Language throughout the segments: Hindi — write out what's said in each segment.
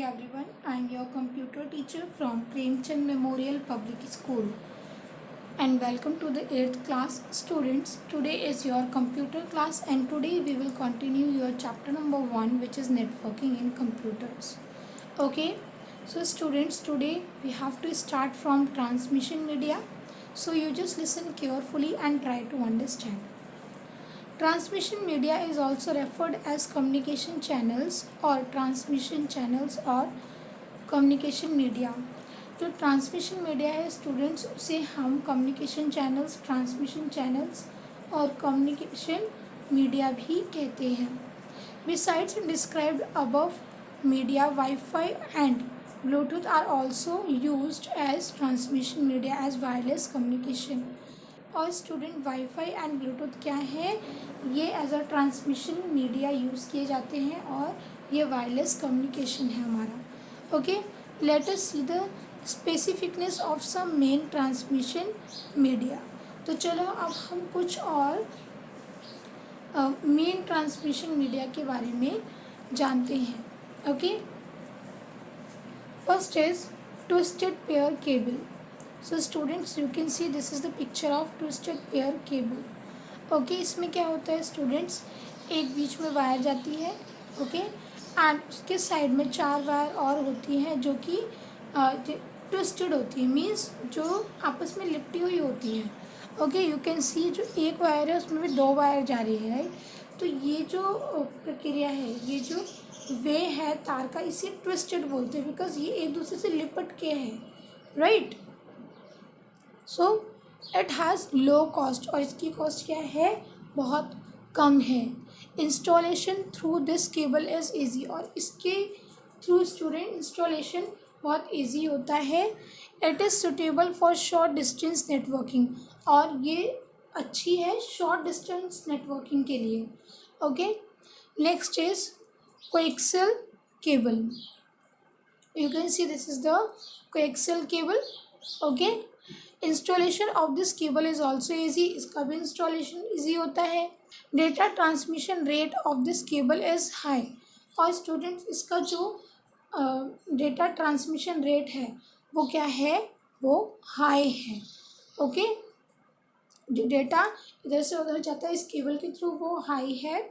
everyone. I am your computer teacher from Premchand Memorial Public School. And welcome to the 8th class students. Today is your computer class and today we will continue your chapter number 1, which is networking in computers. Okay. So students, today we have to start from transmission media. So you just listen carefully and try to understand. Transmission media is also referred as communication channels or transmission channels or communication media. जो ट्रांसमिशन मीडिया है स्टूडेंट्स, उसे हम कम्युनिकेशन चैनल्स, ट्रांसमिशन चैनल्स और कम्युनिकेशन मीडिया भी कहते हैं. Besides described above media, WiFi and Bluetooth are also used as transmission media as wireless communication. और स्टूडेंट वाईफाई एंड ब्लूटूथ क्या है, ये as a transmission media use किए जाते हैं और ये वायरलेस कम्युनिकेशन है हमारा. Okay, let us see the specificness of some main transmission media. तो चलो अब हम कुछ और मेन ट्रांसमिशन मीडिया के बारे में जानते हैं. Okay, first is twisted pair cable. So students, you can see this is the picture of twisted pair cable. Okay, इसमें क्या होता है स्टूडेंट्स, एक बीच में वायर जाती है. ओके, एंड उसके साइड में 4 वायर और होती हैं जो कि ट्विस्टेड होती है, मीन्स जो आपस में लिपटी हुई होती है. ओके, यू कैन सी जो एक वायर है उसमें भी 2 वायर जा रही है, राइट. तो ये जो प्रक्रिया है, ये जो वे है तार का, इसे ट्विस्टेड बोलते हैं बिकॉज ये एक दूसरे से लिपट के है, right. So it has low cost, और इसकी कॉस्ट क्या है, बहुत कम है. Installation through this cable is easy, और इसके थ्रू स्टूडेंट इंस्टॉलेशन बहुत ईजी होता है. It is suitable for short distance networking, और ये अच्छी है शॉर्ट डिस्टेंस नेटवर्किंग के लिए. Okay, next is coaxial cable. You can see this is the coaxial cable. Okay, installation of this cable is also easy, इसका भी इंस्टॉलेशन ईजी होता है. Data transmission rate of this cable is high, और स्टूडेंट्स इसका जो डेटा ट्रांसमिशन रेट है वो क्या है, वो हाई है. ओके, जो डेटा इधर से उधर जाता है इस केबल के थ्रू वो हाई है.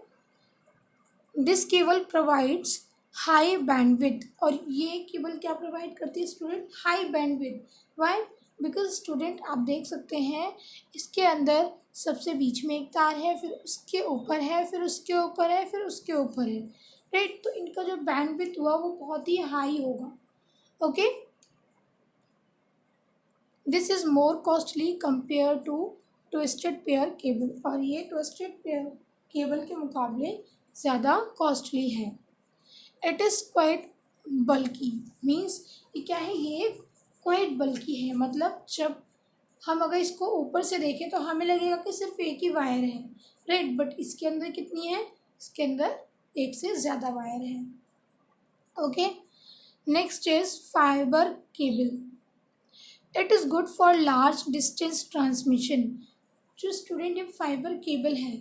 This cable provides high bandwidth, और ये केबल क्या प्रोवाइड करती है student, high bandwidth. Why, because student आप देख सकते हैं इसके अंदर सबसे बीच में एक तार है, फिर उसके ऊपर है, फिर उसके ऊपर है, फिर उसके ऊपर है, राइट. तो इनका जो बैंडविड्थ हुआ वो बहुत ही हाई होगा. Okay, this is more costly compare to twisted pair cable, और ये ट्विस्टेड पेयर केबल के मुकाबले ज़्यादा कॉस्टली है. It is quite bulky, means ये क्या है, ये क्वाइट बल्की है, मतलब जब हम अगर इसको ऊपर से देखें तो हमें लगेगा कि सिर्फ एक ही वायर है, राइट. बट इसके अंदर कितनी है, इसके अंदर एक से ज़्यादा वायर है. Okay, next is fibre cable. It is good for large distance transmission. जो स्टूडेंट ये फाइबर केबल है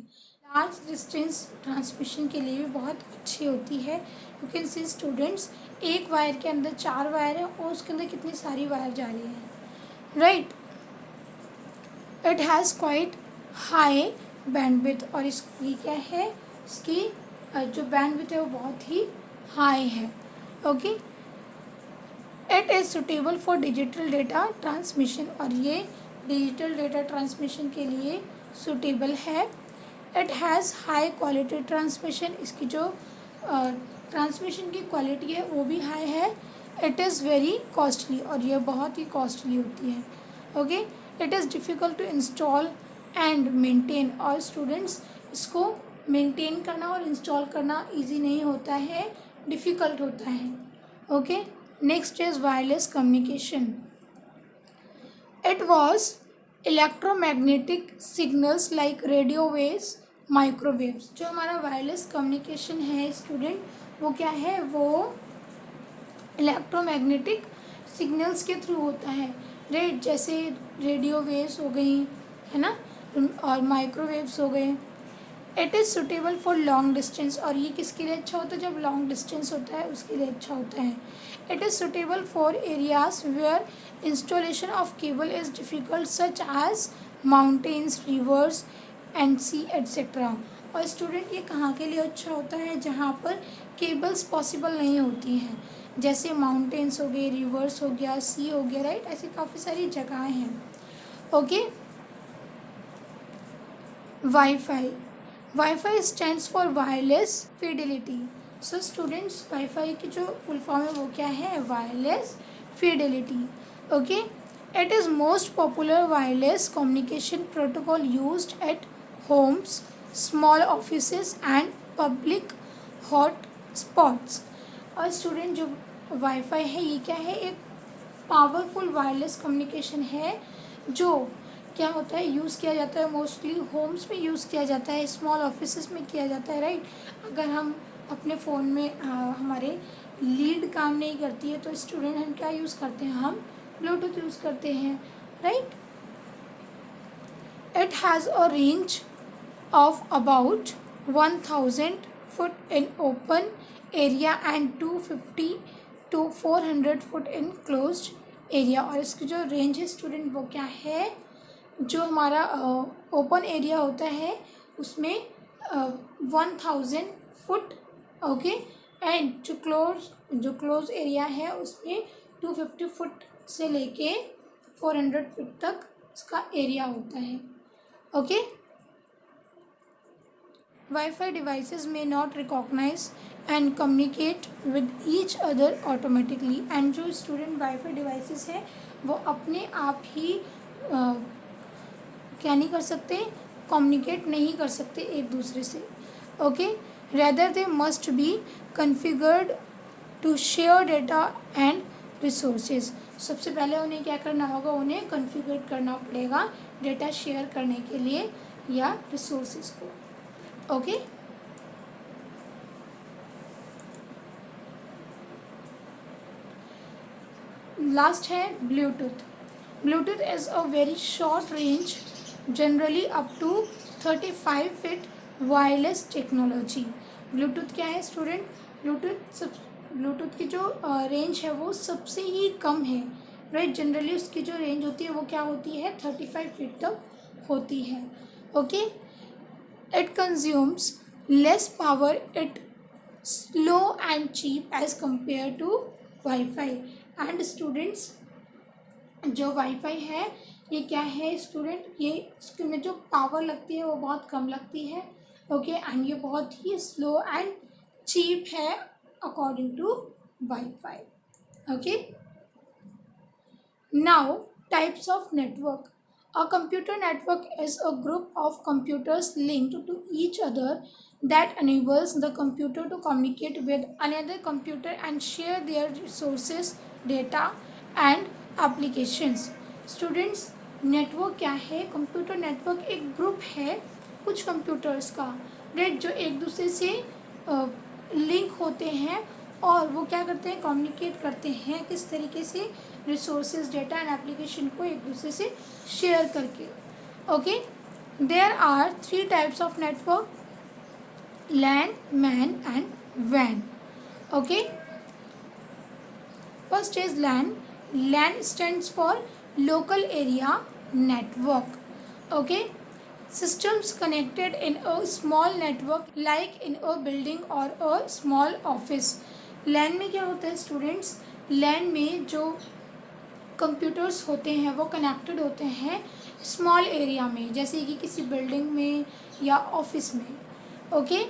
लार्ज डिस्टेंस ट्रांसमिशन के लिए भी बहुत अच्छी होती है. यू कैन सी स्टूडेंट्स, एक वायर के अंदर 4 वायर है और उसके अंदर कितनी सारी वायर जा रही हैं, right. It has quite high bandwidth, और इसकी क्या है, इसकी जो बैंडविड्थ है वो बहुत ही हाई है. Okay, it is suitable for digital data transmission, और ये डिजिटल डेटा ट्रांसमिशन के लिए सुटेबल है. It has high quality transmission, इसकी जो ट्रांसमिशन की क्वालिटी है वो भी हाई है. इट इज़ वेरी कॉस्टली, और ये बहुत ही कॉस्टली होती है. Okay, it is difficult to install and maintain, और स्टूडेंट्स इसको मेंटेन करना और इंस्टॉल करना इजी नहीं होता है, डिफ़िकल्ट होता है. Okay, next is wireless communication. It was electromagnetic signals like radio waves, microwaves. जो हमारा वायरलेस कम्युनिकेशन है स्टूडेंट वो क्या है, वो इलेक्ट्रोमैग्नेटिक सिग्नल्स के थ्रू होता है, राइट. जैसे रेडियो वेव्स हो गई है ना, और माइक्रोवेव्स हो गए. It is suitable for long distance, और ये किसके लिए अच्छा होता है, जब लॉन्ग डिस्टेंस होता है उसके लिए अच्छा होता है. It is suitable for areas where installation of cable is difficult such as mountains, rivers and sea etcetera. और स्टूडेंट ये कहाँ के लिए अच्छा होता है, जहाँ पर केबल्स पॉसिबल नहीं होती हैं, जैसे माउंटेन्स हो गए, रिवर्स हो गया, सी हो गया, राइट. ऐसी काफ़ी सारी जगहें हैं. Okay. Wifi. Wifi stands for wireless Fidelity. So students, wifi की जो फुल फॉर्म है वो क्या है, wireless Fidelity. Okay. It is most popular wireless communication protocol used eight Holmes, small offices and public hot spots. और स्टूडेंट जो वाईफाई है ये क्या है, एक पावरफुल वायरलेस कम्युनिकेशन है जो क्या होता है, यूज़ किया जाता है मोस्टली होम्स में यूज़ किया जाता है, स्मॉल ऑफिसेस में किया जाता है, राइट. अगर हम अपने फ़ोन में हमारे लीड काम नहीं करती है तो स्टूडेंट हम क्या यूज़ करते हैं, हम ब्लूटूथ यूज़ करते हैं, right. It has a range of about 1000 foot in open area and 250 to 400 foot in closed area. और इसकी जो रेंज है स्टूडेंट वो क्या है, जो हमारा ओपन एरिया होता है उसमें 1000 फुट. ओके. एंड जो क्लोज एरिया है उसमें 250 फुट से लेके 400 फुट तक इसका एरिया होता है. Okay. Wi-Fi devices may not recognize and communicate with each other automatically. And जो स्टूडेंट वाईफाई डिवाइसेस है वो अपने आप ही क्या नहीं कर सकते, कम्युनिकेट नहीं कर सकते एक दूसरे से. Okay. Rather they must be configured to share data and resources. सबसे पहले उन्हें क्या करना होगा, उन्हें कन्फिगर करना पड़ेगा डेटा शेयर करने के लिए या रिसोर्सेज को. Okay. लास्ट है Bluetooth. Bluetooth is a very short range generally up to 35 feet wireless technology. Bluetooth क्या है स्टूडेंट, ब्लूटूथ की जो रेंज है वो सबसे ही कम है, राइट. जनरली उसकी जो रेंज होती है वो क्या होती है, 35 फीट तक होती है. Okay. It consumes less power, it slow and cheap as compared to Wi-Fi. And students, जो वाईफाई है ये क्या है स्टूडेंट, ये इसमें जो पावर लगती है वो बहुत कम लगती है. ओके. एंड ये बहुत ही स्लो एंड चीप है according to wifi. Okay. Now types of network. A computer network is a group of computers linked to each other that enables the computer to communicate with another computer and share their resources, data and applications. Students, network क्या है, कंप्यूटर नेटवर्क एक ग्रुप है कुछ कंप्यूटर्स का, राइट, जो एक दूसरे से लिंक होते हैं और वो क्या करते हैं, कम्युनिकेट करते हैं किस तरीके से, रिसोर्सेज, डेटा एंड एप्लीकेशन को एक दूसरे से शेयर करके. Okay. There are 3 types of network, LAN, MAN and वैन. Okay. First is LAN. LAN stands for local area network. Okay. systems connected in a small network like in a building or a small office. लैन में क्या होता है स्टूडेंट्स, लैन में जो कंप्यूटर्स होते हैं वो कनेक्टेड होते हैं स्मॉल एरिया में, जैसे कि किसी बिल्डिंग में या ऑफिस में. ओके.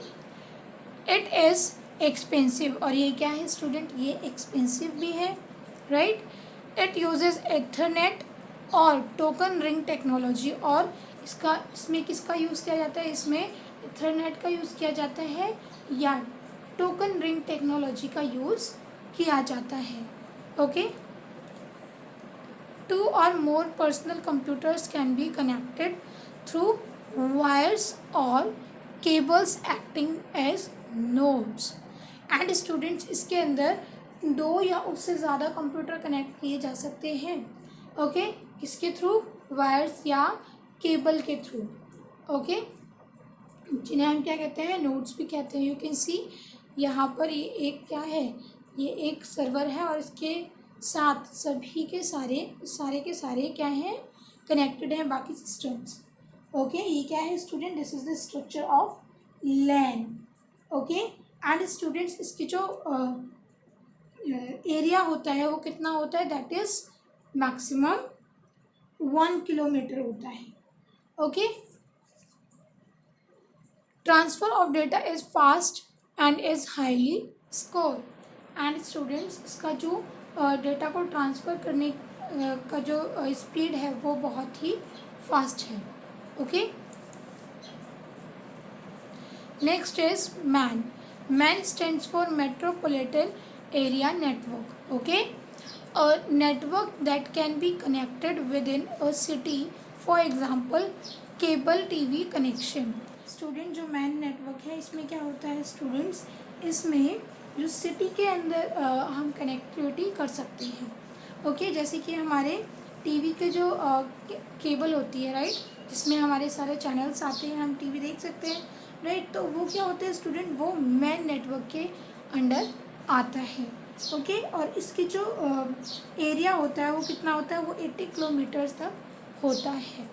It is expensive. और ये क्या है स्टूडेंट, ये एक्सपेंसिव भी है, राइट. इट यूजेस एथरनेट और टोकन रिंग टेक्नोलॉजी. और इसमें किसका यूज़ किया जाता है, इसमें इथरनेट का यूज़ किया जाता है या टोकन रिंग टेक्नोलॉजी का यूज़ किया जाता है. Okay. 2 or more personal computers can be connected through wires or cables acting as nodes. And students, इसके अंदर 2 या उससे ज़्यादा कंप्यूटर कनेक्ट किए जा सकते हैं. ओके. किसके थ्रू, वायर्स या केबल के थ्रू. ओके. जिन्हें हम क्या कहते हैं, नोड्स भी कहते हैं। यू कैन सी यहाँ पर ये एक क्या है, ये एक सर्वर है और इसके साथ सभी के सारे के सारे क्या हैं, कनेक्टेड हैं बाकी सिस्टम्स। ओके, ये क्या है student, this is the structure of LAN. Okay, and students इसकी जो एरिया होता है वो कितना होता है, दैट इज मैक्सिमम 1 किलोमीटर होता है। Okay, transfer of data is fast and is highly score. And students इसका जो डेटा को ट्रांसफ़र करने का जो स्पीड है वो बहुत ही फास्ट है। Okay, next is man. Man stands for metropolitan area network. Okay, a network that can be connected within a city, for example cable TV connection। Student जो मैन नेटवर्क है इसमें क्या होता है स्टूडेंट्स, इसमें जो सिटी के अंदर हम कनेक्टिविटी कर सकते हैं। ओके, जैसे कि हमारे टीवी के जो केबल होती है राइट, जिसमें हमारे सारे चैनल्स आते हैं, हम टीवी देख सकते हैं राइट, तो वो क्या होता है स्टूडेंट, वो मैन नेटवर्क के अंडर आता है। ओके, और इसकी जो एरिया होता है वो कितना होता है, वो 80 किलोमीटर्स तक होता है।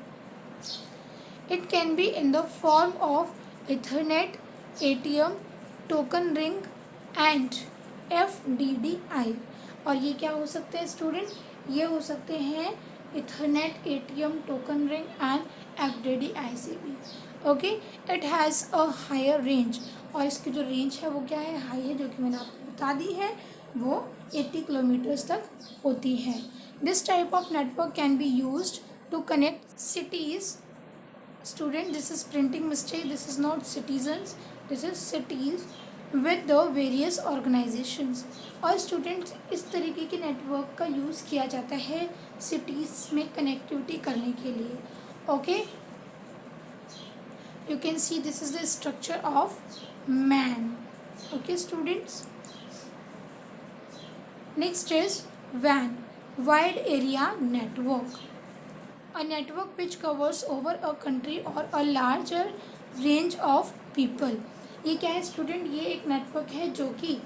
It can be in the form of Ethernet, ATM, token ring and FDDI। और ये क्या हो सकते हैं स्टूडेंट, ये हो सकते हैं Ethernet, ATM, token ring and FDDI से भी। Okay, it has a higher range, और इसकी जो रेंज है वो क्या है, हाई है, जो कि मैंने आपको बता दी है, वो 80 किलोमीटर्स तक होती है। This type of network can be used to connect cities. Student this is printing mistake, this is not citizens, this is cities with the various organisations. और स्टूडेंट्स इस तरीके के नेटवर्क का यूज़ किया जाता है सिटीज़ में कनेक्टिविटी करने के लिए। Okay, you can see this is the structure of man. Okay students, next is WAN, wide area network, a network which covers over a country or a larger range of people। ये क्या है स्टूडेंट, ये एक नेटवर्क है जो कि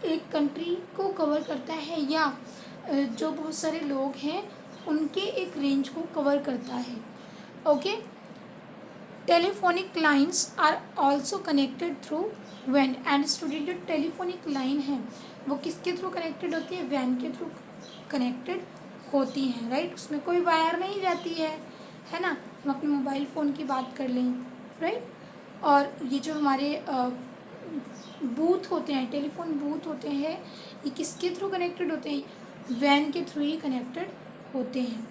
एक कंट्री को कवर करता है या जो बहुत सारे लोग हैं उनके एक रेंज को कवर करता है। Okay, telephonic lines are also connected through वैन। एंड स्टूडेंट जो टेलीफोनिक लाइन है वो किसके थ्रू कनेक्टेड होती है, वैन के थ्रू कनेक्टेड होती हैं राइट, उसमें कोई वायर नहीं जाती है ना। हम अपने मोबाइल फ़ोन की बात कर लें राइट, और ये जो हमारे बूथ होते हैं, टेलीफोन बूथ होते हैं, ये किसके थ्रू कनेक्टेड होते हैं, वैन के थ्रू ही कनेक्टेड होते हैं।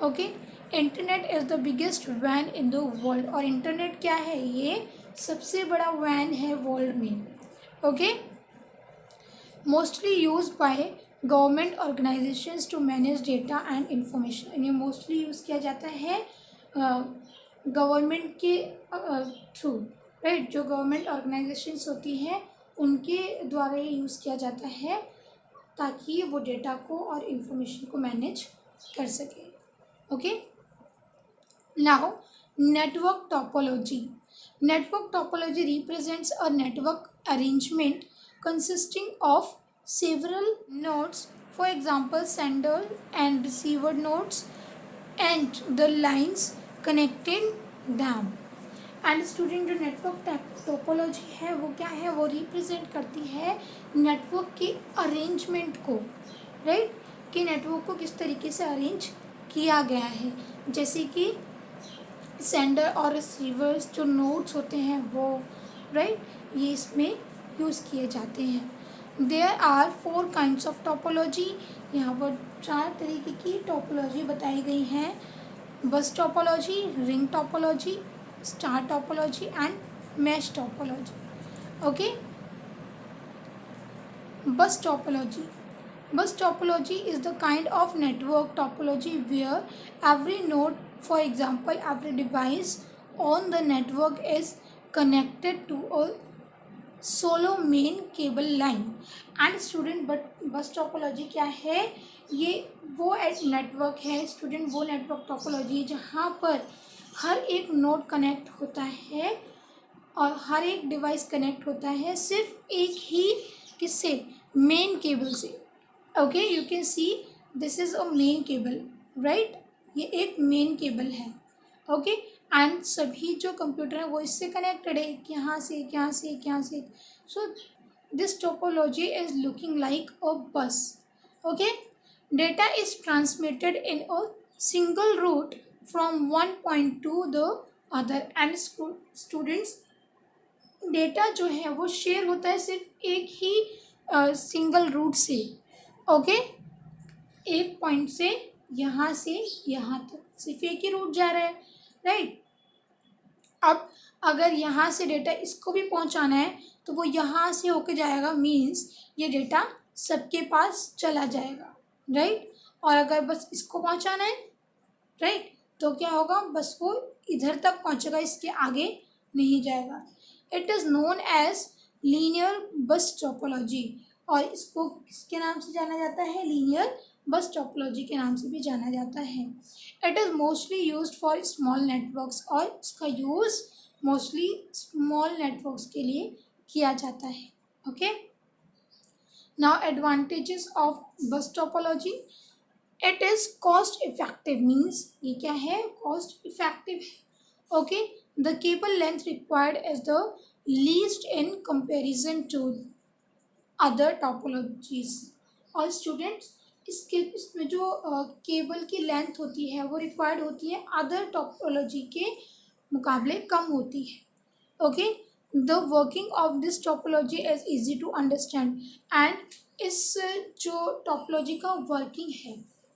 Okay, internet is the biggest वैन इन द वर्ल्ड। और इंटरनेट क्या है, ये सबसे बड़ा वैन है वर्ल्ड में। Okay, mostly use by government organisations to manage data and information. इन्हें मोस्टली यूज़ किया जाता है गवर्नमेंट के थ्रू राइट, जो गवर्नमेंट ऑर्गेनाइजेशंस होती हैं उनके द्वारा ये यूज़ किया जाता है ताकि वो डेटा को और इंफॉर्मेशन को मैनेज कर सके। Okay, now network topology. Network topology represents a network arrangement consisting of several nodes, for example sender and receiver nodes and the lines connecting them। And student जो नेटवर्क टोपोलॉजी है वो क्या है, वो रिप्रेजेंट करती है नेटवर्क के अरेंजमेंट को राइट, कि नेटवर्क को किस तरीके से अरेंज किया गया है। जैसे कि सेंडर और रिसीवर्स जो नोड्स होते हैं वो राइट, ये इसमें यूज़ किए जाते हैं। There are 4 kinds of topology. यहाँ पर 4 तरीके की टोपोलॉजी बताई गई हैं, बस topology, ring topology, star topology and mesh topology. Okay, बस topology. Bus topology is the kind of network topology where every node, for example every device on the network is connected to a solo main cable line। and student but bus topology क्या है, ये वो नेटवर्क है स्टूडेंट, वो नेटवर्क टोपोलॉजी जहाँ पर हर एक नोड कनेक्ट होता है और हर एक डिवाइस कनेक्ट होता है सिर्फ एक ही किससे, मेन केबल से। Okay, you can see this is a main cable, right, ये एक मेन केबल है। ओके, एंड सभी जो कंप्यूटर है वो इससे कनेक्टेड है, एक यहाँ से एक यहाँ से एक यहाँ से। So this topology is looking like a bus. Okay, data is transmitted in a single route from one point to the other and students data जो है वो शेयर होता है सिर्फ एक ही सिंगल रूट से। ओके, एक पॉइंट से यहाँ तक सिर्फ एक ही रूट जा रहा है, राइट। अब अगर यहाँ से डेटा इसको भी पहुँचाना है तो वो यहाँ से होके जाएगा, मीन्स ये डेटा सबके पास चला जाएगा, राइट। और अगर बस इसको पहुँचाना है, राइट, तो क्या होगा, बस वो इधर तक पहुँचेगा, इसके आगे नहीं जाएगा। It is known as linear bus topology, और इसको किसके नाम से जाना जाता है, लीनियर बस टोपोलॉजी के नाम से भी जाना जाता है। It is mostly used for small networks, और इसका यूज़ मोस्टली स्मॉल नेटवर्क्स के लिए किया जाता है। Okay, now advantages of bus topology. It is cost effective, means ये क्या है, कॉस्ट इफेक्टिव है। Okay, the cable length required is the least in comparison to other topologies. और स्टूडेंट्स इसमें जो केबल की लेंथ होती है वो रिक्वायर्ड होती है अदर टोपोलॉजी के मुकाबले कम होती है। Okay, the working of this topology is easy to understand, and इस जो टोपोलॉजी का वर्किंग है,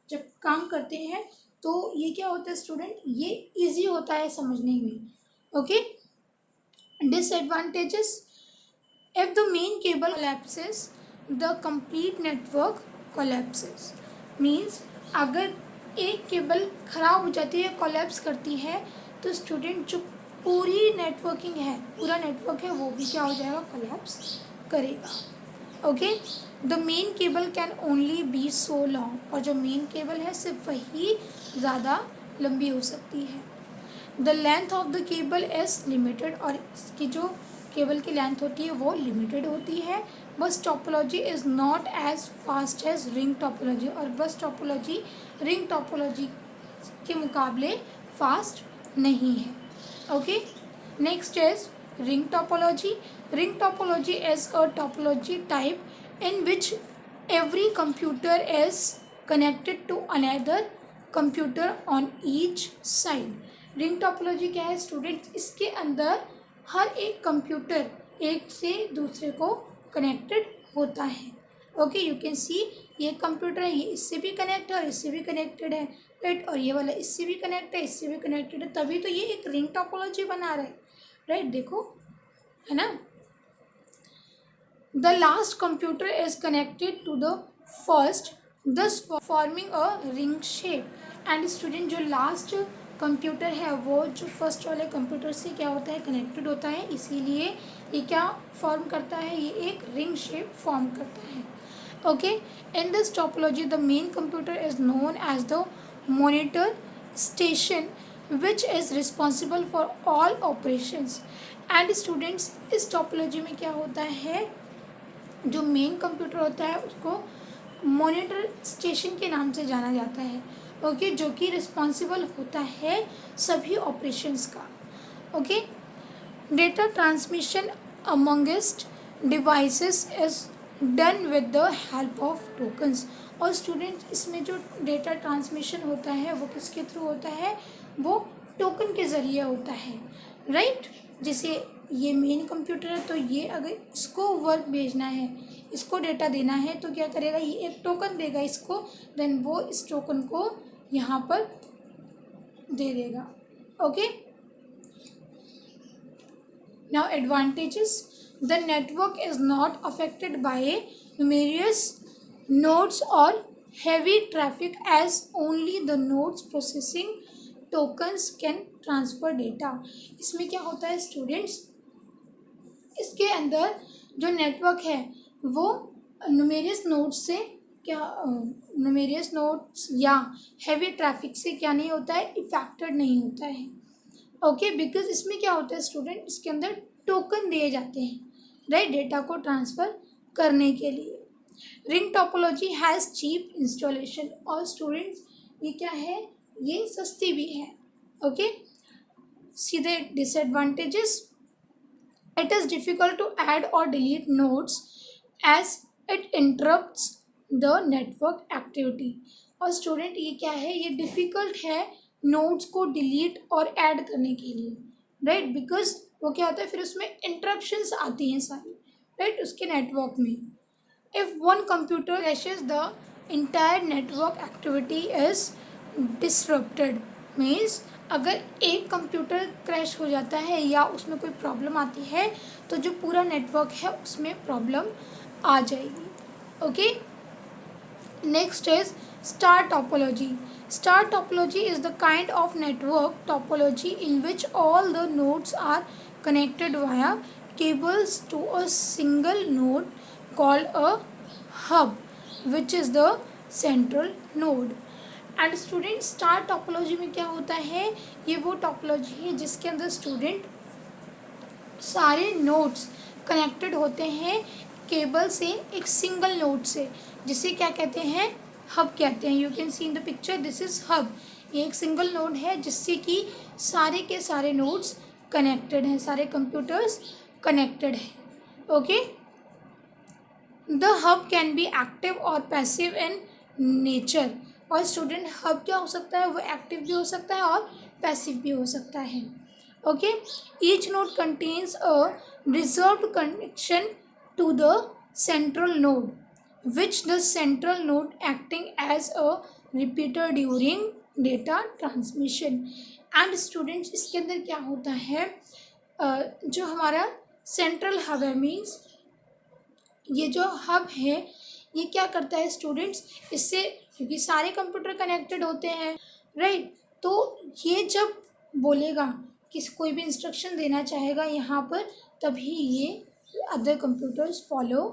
जब काम करते हैं तो ये क्या होता है स्टूडेंट, ये इजी होता है समझने में। Okay, disadvantages, if the main cable collapses the complete network collapses, means अगर एक केबल ख़राब हो जाती है, कोलैप्स करती है, तो स्टूडेंट जो पूरी नेटवर्किंग है, पूरा नेटवर्क है, वो भी क्या हो जाएगा, कोलैप्स करेगा। Okay, the main cable can only be so long, और जो मेन केबल है सिर्फ वही ज़्यादा लंबी हो सकती है। The length of the cable is limited, और इसकी जो केबल की लेंथ होती है वो लिमिटेड होती है। Bus topology is not as fast as ring topology, और बस टोपोलॉजी रिंग टोपोलॉजी के मुकाबले फास्ट नहीं है। Okay, next is ring topology. Ring topology is a topology type in which every computer is connected to another computer on each side. Ring topology क्या है स्टूडेंट्स, इसके अंदर हर एक कंप्यूटर एक से दूसरे को कनेक्टेड होता है। ओके, यू कैन सी ये कंप्यूटर है, ये इससे भी कनेक्ट है और इससे भी कनेक्टेड है, राइट, और ये वाला इससे भी कनेक्ट है, इससे भी कनेक्टेड है, तभी तो ये एक रिंग टोपोलॉजी बना रहा है, राइट, देखो, है ना। The last computer is connected to the first, thus forming a ring shape. And student जो last कंप्यूटर है वो जो फर्स्ट वाले कंप्यूटर से क्या होता है, कनेक्टेड होता है, इसीलिए ये क्या फॉर्म करता है, ये एक रिंग शेप फॉर्म करता है। Okay, in this topology the main computer is known as the monitor station which is responsible for all operations. And students इस टोपोलॉजी में क्या होता है, जो मेन कंप्यूटर होता है उसको मॉनिटर स्टेशन के नाम से जाना जाता है। ओके, जो कि रिस्पॉन्सिबल होता है सभी ऑपरेशंस का। Okay, data transmission amongst devices is done with the help of tokens. और स्टूडेंट्स इसमें जो डेटा ट्रांसमिशन होता है वो किसके थ्रू होता है, वो टोकन के ज़रिए होता है, राइट। जैसे ये मेन कंप्यूटर है तो ये अगर इसको वर्क भेजना है, इसको डेटा देना है, तो क्या करेगा, ये एक टोकन देगा इसको, देन वो इस टोकन को यहाँ पर दे देगा। Okay, now advantages, the network is not affected by numerous nodes और heavy traffic as only the nodes processing tokens can transfer data. इसमें क्या होता है स्टूडेंट्स, इसके अंदर जो नेटवर्क है वो न्यूमेरियस नोड्स से क्या, न्यूमेरियस नोड्स या हैवी ट्रैफिक से क्या नहीं होता है, इफेक्टेड नहीं होता है। ओके, बिकॉज इसमें क्या होता है स्टूडेंट, इसके अंदर टोकन दिए जाते हैं, राइट, डेटा को ट्रांसफ़र करने के लिए। Ring topology has cheap installation, और स्टूडेंट्स ये क्या है, ये सस्ती भी है। Okay, see the disadvantages. It is difficult to add or delete nodes as it interrupts the network activity. और स्टूडेंट ये क्या है, ये डिफ़िकल्ट है नोड्स को डिलीट और ऐड करने के लिए, राइट, बिकॉज वो क्या होता है फिर उसमें इंटरप्शंस आती हैं सारी, राइट, उसके नेटवर्क में। If one computer crashes the entire network activity is disrupted, means अगर एक कंप्यूटर क्रैश हो जाता है या उसमें कोई प्रॉब्लम आती है तो जो पूरा नेटवर्क है उसमें प्रॉब्लम आ जाएगी। Okay, next is star topology. Star topology is the kind of network topology in which all the nodes are connected via cables to a single node called a hub, which is the central node. And student star topology में क्या होता है, ये वो टोपोलॉजी है जिसके अंदर स्टूडेंट सारे नोड्स कनेक्टेड होते हैं केबल से एक सिंगल नोड से, जिसे क्या कहते हैं, हब कहते हैं। You can see in the picture, this is hub. ये एक सिंगल नोड है जिससे कि सारे के सारे नोड्स कनेक्टेड हैं, सारे कंप्यूटर्स कनेक्टेड हैं। Okay, the hub can be active और पैसिव इन नेचर। और स्टूडेंट हब क्या हो सकता है, वो एक्टिव भी हो सकता है और पैसिव भी हो सकता है। Okay, each node contains a reserved connection to the central node which the central node acting as a repeater during data transmission. And students इसके अंदर क्या होता है, जो हमारा सेंट्रल हब है, मीन्स ये जो हब है ये क्या करता है स्टूडेंट्स, इससे क्योंकि सारे कंप्यूटर कनेक्टेड होते हैं, राइट, तो ये जब बोलेगा कि कोई भी इंस्ट्रक्शन देना चाहेगा यहाँ पर, तभी ये अदर कंप्यूटर्स फॉलो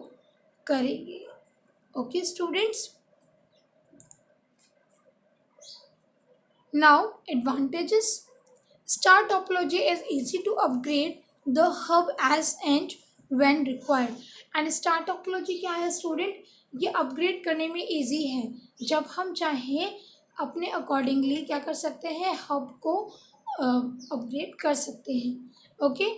करेंगे। Okay students, now advantages. Star topology is easy to upgrade the hub as and when required. And star topology क्या है स्टूडेंट, ये अपग्रेड करने में इजी है, जब हम चाहें अपने अकॉर्डिंगली क्या कर सकते हैं, हब को अपग्रेड कर सकते हैं। Okay,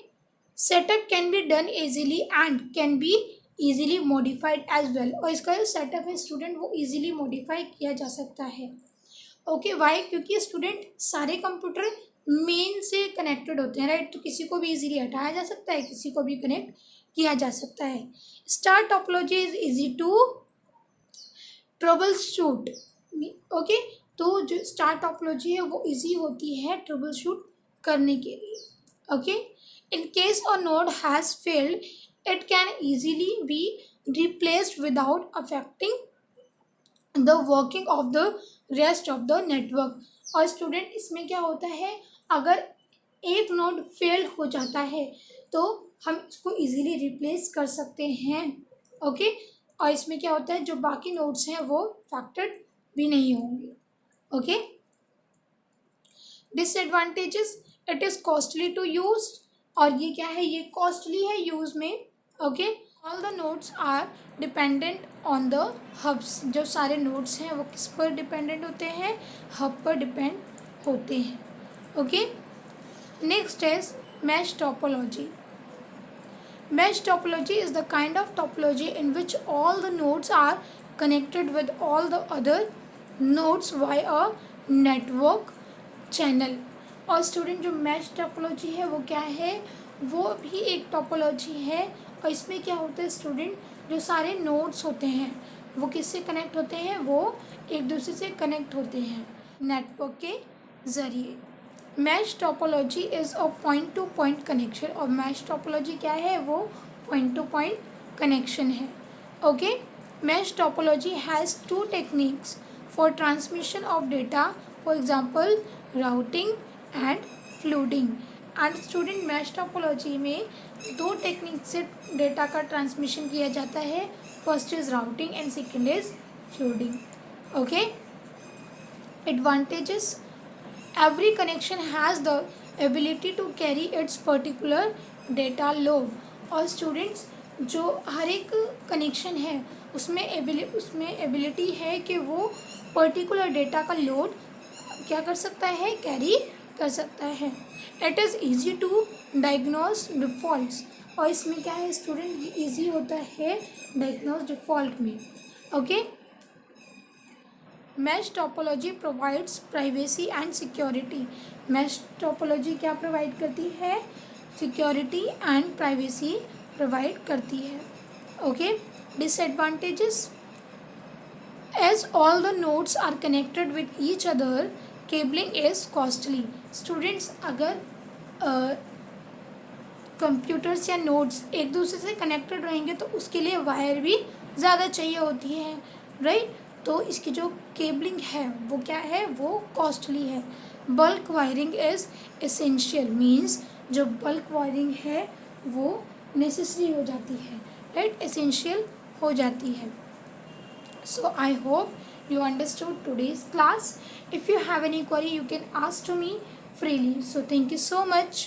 setup can be done easily and can be easily modified as well. और इसका जो सेटअप है स्टूडेंट वो इजीली मॉडिफाई किया जा सकता है। ओके, वाई, क्योंकि स्टूडेंट सारे कंप्यूटर मेन से कनेक्टेड होते हैं, राइट, तो किसी को भी इजीली हटाया जा सकता है, किसी को भी कनेक्ट किया जा सकता है। Star topology is easy to troubleshoot. Okay, तो जो स्टार टोपोलॉजी है वो इजी होती है ट्रबल शूट करने के लिए। Okay, in case a node has failed it can easily be replaced without affecting the working of the rest of the network. और स्टूडेंट इसमें क्या होता है, अगर एक नोड फेल हो जाता है तो हम इसको इजीली रिप्लेस कर सकते हैं। ओके, और इसमें क्या होता है, जो बाकी नोड्स हैं वो अफेक्टेड भी नहीं होंगे। Okay, disadvantages, it is costly to use, और ये क्या है, ये कॉस्टली है यूज़ में। Okay, all the nodes are dependent on the hubs. जो सारे नोड्स हैं वो किस पर डिपेंडेंट होते हैं, हब पर डिपेंड होते हैं। Okay, next is mesh topology. Mesh topology is the kind of topology in which all the nodes are connected with all the other nodes via a network channel। और स्टूडेंट जो मैश टोपोलॉजी है वो क्या है, वो भी एक टोपोलॉजी है, और इसमें क्या होता है स्टूडेंट, जो सारे नोड्स होते हैं वो किससे कनेक्ट होते हैं, वो एक दूसरे से कनेक्ट होते हैं नेटवर्क के ज़रिए। Mesh topology is a point to point connection. और मैश टोपोलॉजी क्या है, वो पॉइंट टू पॉइंट कनेक्शन है। Okay, mesh topology has two techniques for transmission of data, for example routing and flooding. And student mesh topology में दो टेक्निक से डेटा का ट्रांसमिशन किया जाता है, first is routing and second is flooding. Okay, advantages, every connection has the ability to carry its particular data load. और स्टूडेंट्स जो हर एक कनेक्शन है उसमें एबिलिटी है कि वो पर्टिकुलर डेटा का लोड क्या कर सकता है, कैरी कर सकता है। It is easy to diagnose defaults. और इसमें क्या है स्टूडेंट, ये ईजी होता है डायग्नोज डिफ़ॉल्ट में। Okay, mesh topology provides privacy and security. Mesh topology क्या प्रोवाइड करती है, सिक्योरिटी एंड प्राइवेसी प्रोवाइड करती है। Okay, disadvantages, as all the nodes are connected with each other cabling is costly। Students अगर कंप्यूटर्स या नोड्स एक दूसरे से कनेक्टेड रहेंगे तो उसके लिए वायर भी ज़्यादा चाहिए होती है, राइट। तो इसकी जो केबलिंग है वो क्या है, वो कॉस्टली है। Bulk wiring is essential, means जो बल्क वायरिंग है वो नेसेसरी हो जाती है, राइट, एसेंशियल हो जाती है। So I hope you understood today's class. If you have any query, you can ask to me freely. So thank you so much.